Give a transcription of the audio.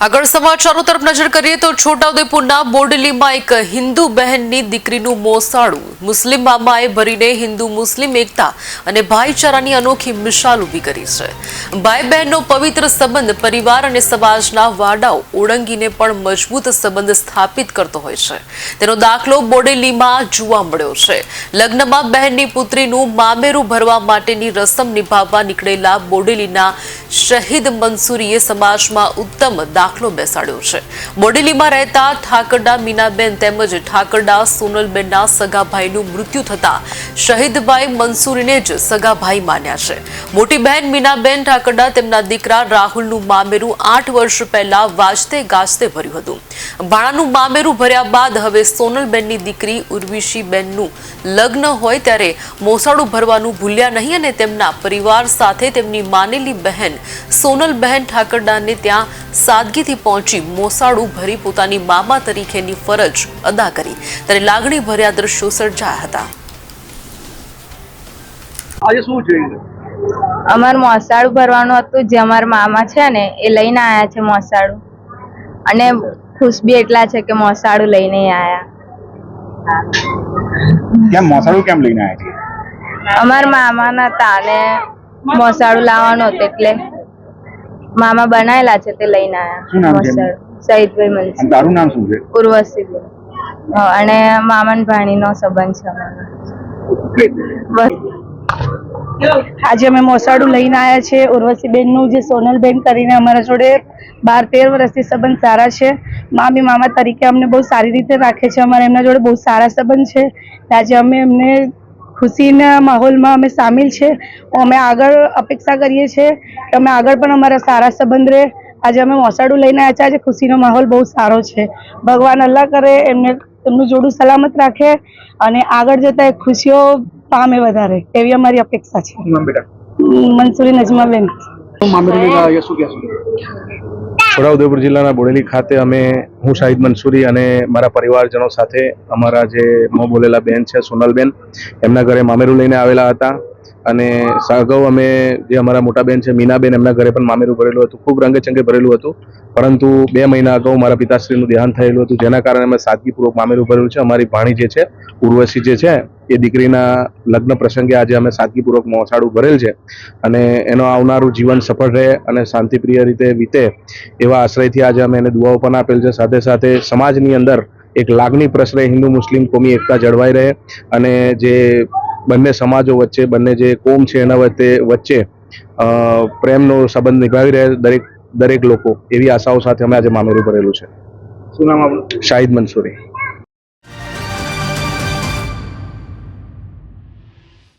આગળ સમાચારો તરફ નજર કરીએ તો છોટાઉદેપુરના બોડેલીમાં એક હિન્દુ બહેનની દીકરીનું મોસાળું મુસ્લિમ મામાએ ભરીને હિન્દુ મુસ્લિમ એકતા અને ભાઈચારાની અનોખી મિસાલ ઊભી કરી છે। ભાઈ બહેનનો પવિત્ર સંબંધ પરિવાર અને સમાજના વાડાઓ ઓળંગીને પણ મજબૂત સંબંધ સ્થાપિત કરતો હોય છે। તેનો દાખલો બોડેલીમાં જોવા મળ્યો છે। લગ્નમાં બહેનની પુત્રીનું મામેરું ભરવા માટેની રસમ નિભાવવા નીકળેલા બોડેલીના શહીદ મંસૂરીએ સમાજમાં ઉત્તમ દાખલો બેસાડ્યો છે। બોડેલીમાં રહેતા ઠાકરડા મીનાબેન તેમજ ઠાકરડા સોનલબેનના સગા ભાઈનું મૃત્યુ થતા શહીદભાઈ મંસૂરીને જ સગા ભાઈ માન્યા છે। મોટી બહેન મીનાબેન ઠાકરડા તેમના દીકરા રાહુલનું મામેરું 8 વર્ષ પહેલા વાજતે ગાજતે ભર્યું હતું। ભાણાનું મામેરું ભર્યા બાદ હવે સોનલબેનની દીકરી ઉર્વિશીબેનનું લગ્ન હોય ત્યારે મોસાળું ભરવાનું ભૂલ્યા નહીં અને તેમના પરિવાર સાથે તેમની માનેલી બહેન સોનલબેન ઠાકરડાને ત્યાં સાદગીથી પહોંચી મોસાળું ભરી પોતાની મામા તરીકેની ફરજ અદા કરી ત્યારે લાગણી ભર્યા દ્રશ્યો સર્જાયા હતા। આજે શું છે અમાર મોસાળું ભરવાનું હતું જે અમાર મામા છે ને એ લઈને આયા છે મોસાળું અને ખુશ બી એટલા છે કે મોસાળું લઈને આયા। કેમ મોસાળું કેમ લઈને આયા છે? અમાર મામા નતા અને મોસાળું લાવવાનું હતું એટલે મામા બનાયેલા છે તે લઈને શું નામ છે? આયા શહીદભાઈ મંસૂરી। અને તારું નામ શું છે? ઉર્વશીબેન અને મામા ને ભાણીનો સંબંધ છે અમારો। બસ આજે અમે મોસાળું લઈને આવ્યા છે। ઉર્વશીબેનનું જે સોનલબેન કરીને અમારા જોડે 12-13 વર્ષથી સંબંધ સારા છે। મામી મામા તરીકે અમને બહુ સારી રીતે રાખે છે। અમારા એમના જોડે બહુ સારા સંબંધ છે। આજે અમે એમને ખુશીના માહોલમાં અમે સામેલ છે। અમે આગળ અપેક્ષા કરીએ છીએ કે અમે આગળ પણ અમારા સારા સંબંધ રહે। આજે અમે મોસાળું લઈને આવ્યા છે। આજે ખુશીનો માહોલ બહુ સારો છે। ભગવાન અલ્લાહ કરે એમનું જોડું સલામત રાખે અને આગળ જતા એ ખુશીઓ પામે વધારે એવી અમારી અપેક્ષા છે। મંસૂરી નજમાબેન। છોટાઉદેપુર જિલ્લાના બોડેલી ખાતે હું શાહિદ મંસૂરી અને મારા પરિવારજનો સાથે અમારા જે મોં બોલેલા બેન છે સોનલબેન એમના ઘરે મામેરું લઈને આવેલા હતા અને અગાઉ અમે જે અમારા મોટા બેન છે મીનાબેન એમના ઘરે પણ મામેરું ભરેલું હતું। ખૂબ રંગેચંગે ભરેલું હતું પરંતુ 2 મહિના અગાઉ મારા પિતાશ્રીનું દેહાંત થયેલું હતું જેના કારણે અમે સાદગીપૂર્વક મામેરું ભરેલું છે। અમારી ભાણી જે છે ઉર્વશી જે છે એ દીકરીના લગ્ન પ્રસંગે આજે અમે સાદગીપૂર્વક મોસાળું ભરેલ છે અને એનો આવનારું જીવન સફળ રહે અને શાંતિપ્રિય રીતે વીતે એવા આશ્રયથી આજે અમે એને દુઆઓ પણ આપેલ છે। સાથે સાથે સમાજની અંદર એક લાગણી પ્રસરે હિન્દુ મુસ્લિમ કોમી એકતા જળવાઈ રહે અને જે બંને સમાજો વચ્ચે બંને જે કોમ છે એના વચ્ચે પ્રેમનો સંબંધ નિભાવી રહે દરેક લોકો એવી આશાઓ સાથે અમે આજે મામેરું ભરેલું છે। શું નામ આપણું? શાહિદ મંસૂરી।